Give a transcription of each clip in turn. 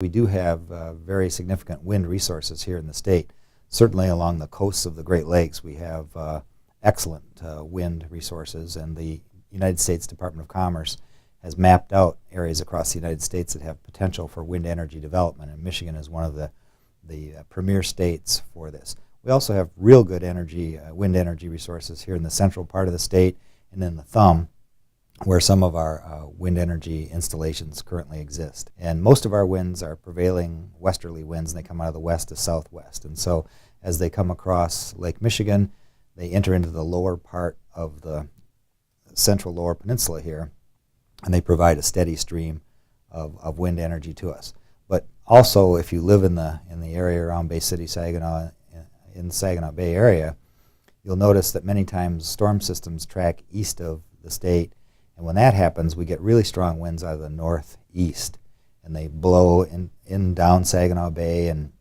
We do have very significant wind resources here in the state. Certainly along the coasts of the Great Lakes we have excellent wind resources, and the United States Department of Commerce has mapped out areas across the United States that have potential for wind energy development, and Michigan is one of the premier states for this. We also have real good wind energy resources here in the central part of the state and in the thumb, where some of our wind energy installations currently exist. And most of our winds are prevailing westerly winds, and they come out of the west to southwest. And so as they come across Lake Michigan, they enter into the lower part of the central lower peninsula here, and they provide a steady stream of wind energy to us. But also, if you live in the area around Bay City, Saginaw, in the Saginaw Bay area, you'll notice that many times storm systems track east of the state, and when that happens, we get really strong winds out of the northeast, and they blow in down Saginaw Bay and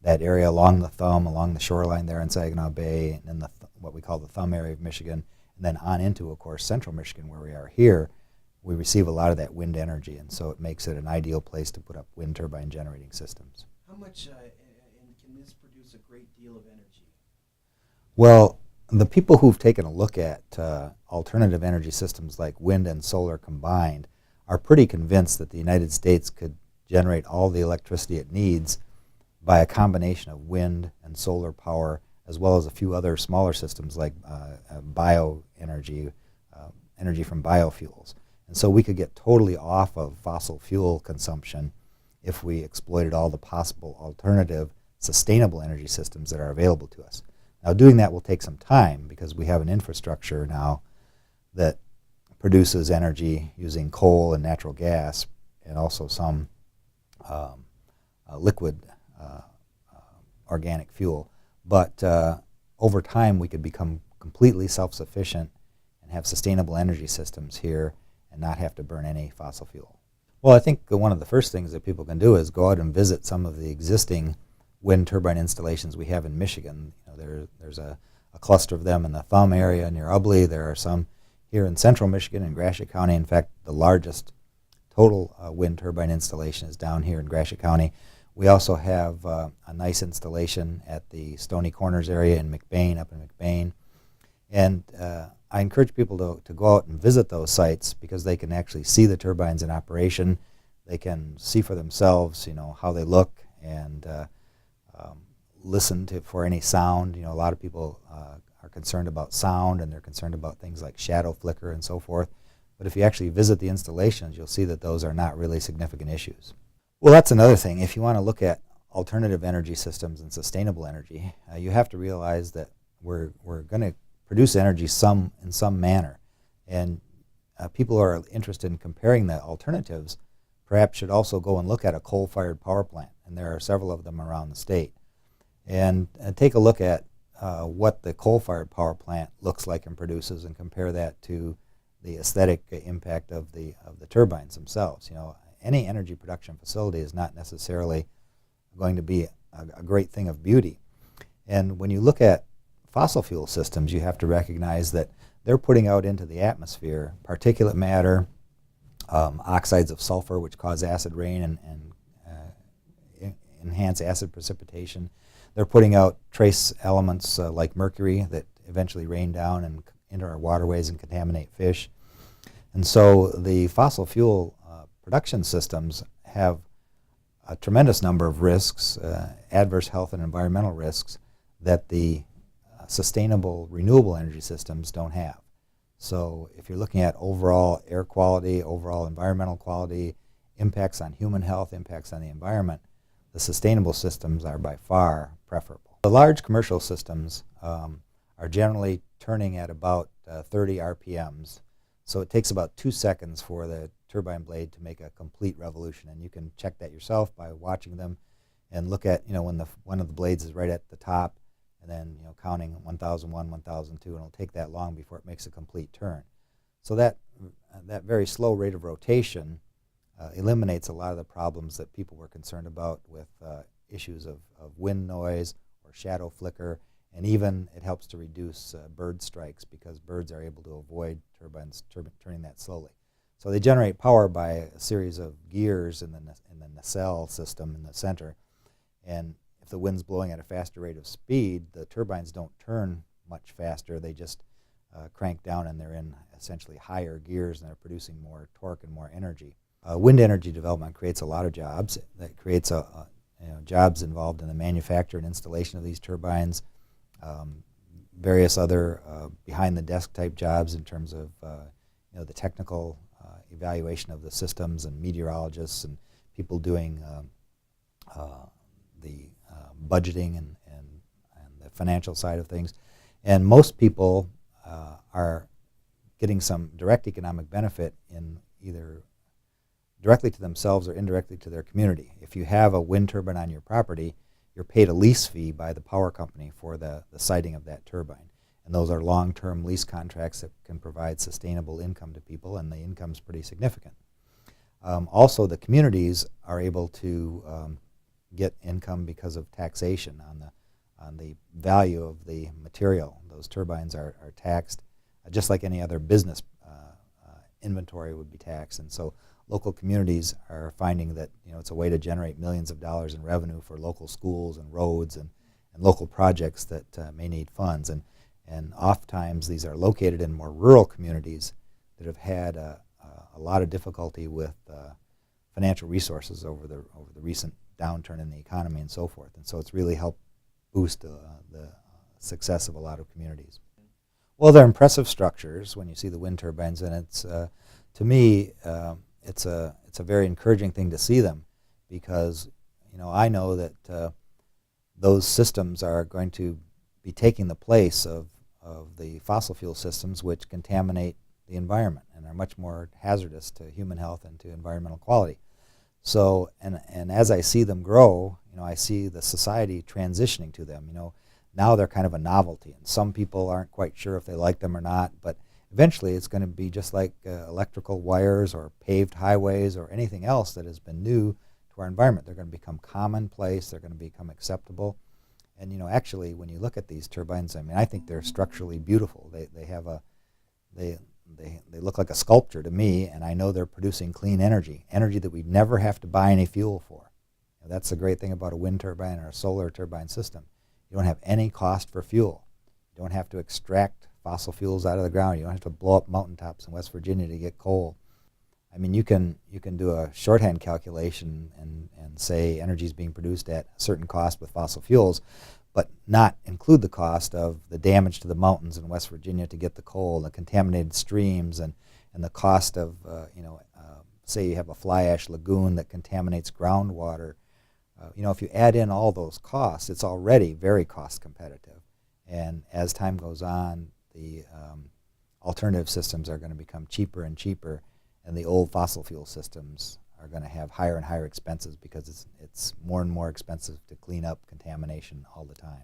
that area along the thumb, along the shoreline there in Saginaw Bay, and in what we call the thumb area of Michigan, and then on into, of course, central Michigan, where we are here. We receive a lot of that wind energy, and so it makes it an ideal place to put up wind turbine generating systems. How much can this produce a great deal of energy? Well, the people who've taken a look at alternative energy systems like wind and solar combined are pretty convinced that the United States could generate all the electricity it needs by a combination of wind and solar power, as well as a few other smaller systems like bioenergy, energy from biofuels. And so we could get totally off of fossil fuel consumption if we exploited all the possible alternative sustainable energy systems that are available to us. Now, doing that will take some time because we have an infrastructure now that produces energy using coal and natural gas, and also some liquid organic fuel. But over time, we could become completely self-sufficient and have sustainable energy systems here and not have to burn any fossil fuel. Well, I think one of the first things that people can do is go out and visit some of the existing wind turbine installations we have in Michigan. There's a cluster of them in the Thumb area near Ubly. There are some here in central Michigan in Gratiot County. In fact, the largest total wind turbine installation is down here in Gratiot County. We also have a nice installation at the Stony Corners area in McBain, up in McBain. And I encourage people to go out and visit those sites because they can actually see the turbines in operation. They can see for themselves, how they look, and listen for any sound. A lot of people are concerned about sound, and they're concerned about things like shadow flicker and so forth. But if you actually visit the installations, you'll see that those are not really significant issues. Well, that's another thing. If you want to look at alternative energy systems and sustainable energy, you have to realize that we're going to produce energy in some manner. And people who are interested in comparing the alternatives perhaps should also go and look at a coal-fired power plant, and there are several of them around the state. And take a look at what the coal-fired power plant looks like and produces, and compare that to the aesthetic impact of the turbines themselves. Any energy production facility is not necessarily going to be a great thing of beauty. And when you look at fossil fuel systems, you have to recognize that they're putting out into the atmosphere particulate matter, oxides of sulfur, which cause acid rain and enhance acid precipitation. They're putting out trace elements like mercury that eventually rain down and into our waterways and contaminate fish. And so the fossil fuel production systems have a tremendous number of risks, adverse health and environmental risks, that the sustainable renewable energy systems don't have. So if you're looking at overall air quality, overall environmental quality, impacts on human health, impacts on the environment, the sustainable systems are by far preferable. The large commercial systems are generally turning at about 30 RPMs. So it takes about 2 seconds for the turbine blade to make a complete revolution, and you can check that yourself by watching them and look at when one of the blades is right at the top, and then counting 1001, 1002, and it'll take that long before it makes a complete turn. So that very slow rate of rotation eliminates a lot of the problems that people were concerned about with issues of wind noise or shadow flicker, and even it helps to reduce bird strikes because birds are able to avoid turbines turning that slowly. So they generate power by a series of gears in the nacelle system in the center. And if the wind's blowing at a faster rate of speed, the turbines don't turn much faster. They just crank down, and they're in essentially higher gears, and they're producing more torque and more energy. Wind energy development creates a lot of jobs. That creates jobs involved in the manufacture and installation of these turbines, various other behind-the-desk type jobs in terms of the technical evaluation of the systems, and meteorologists and people doing the budgeting and the financial side of things. And most people are getting some direct economic benefit in either directly to themselves or indirectly to their community. If you have a wind turbine on your property, you're paid a lease fee by the power company for the siting of that turbine. And those are long-term lease contracts that can provide sustainable income to people, and the income's pretty significant. Also, the communities are able to get income because of taxation on the value of the material. Those turbines are taxed just like any other business inventory would be taxed. And so local communities are finding that it's a way to generate millions of dollars in revenue for local schools and roads and local projects that may need funds. And oftentimes these are located in more rural communities that have had a lot of difficulty with financial resources over the recent downturn in the economy and so forth. And so it's really helped boost the success of a lot of communities. Well, they're impressive structures when you see the wind turbines, and it's to me it's a very encouraging thing to see them, because I know that those systems are going to be taking the place of the fossil fuel systems, which contaminate the environment and are much more hazardous to human health and to environmental quality. So, and as I see them grow, I see the society transitioning to them. Now they're kind of a novelty, and some people aren't quite sure if they like them or not, but eventually it's going to be just like electrical wires or paved highways or anything else that has been new to our environment. They're going to become commonplace, they're going to become acceptable. And actually, when you look at these turbines, I think they're structurally beautiful. They look like a sculpture to me, and I know they're producing clean energy that we'd never have to buy any fuel for. That's the great thing about a wind turbine or a solar turbine system. You don't have any cost for fuel. You don't have to extract fossil fuels out of the ground. You don't have to blow up mountaintops in West Virginia to get coal. You can do a shorthand calculation and say energy is being produced at a certain cost with fossil fuels, but not include the cost of the damage to the mountains in West Virginia to get the coal, the contaminated streams, and the cost of say you have a fly ash lagoon that contaminates groundwater. If you add in all those costs, it's already very cost competitive. And as time goes on, the alternative systems are going to become cheaper and cheaper, and the old fossil fuel systems are going to have higher and higher expenses because it's more and more expensive to clean up contamination all the time.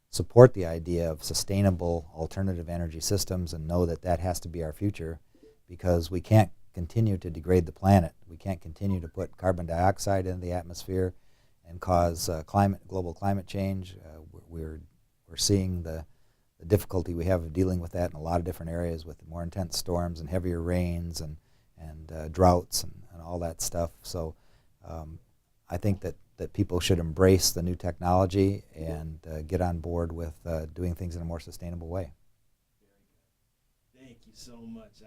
Support the idea of sustainable alternative energy systems and know that that has to be our future, because we can't continue to degrade the planet. We can't continue to put carbon dioxide into the atmosphere and cause global climate change. We're seeing the difficulty we have of dealing with that in a lot of different areas, with more intense storms and heavier rains and droughts and all that stuff. So I think that people should embrace the new technology and get on board with doing things in a more sustainable way. Thank you so much.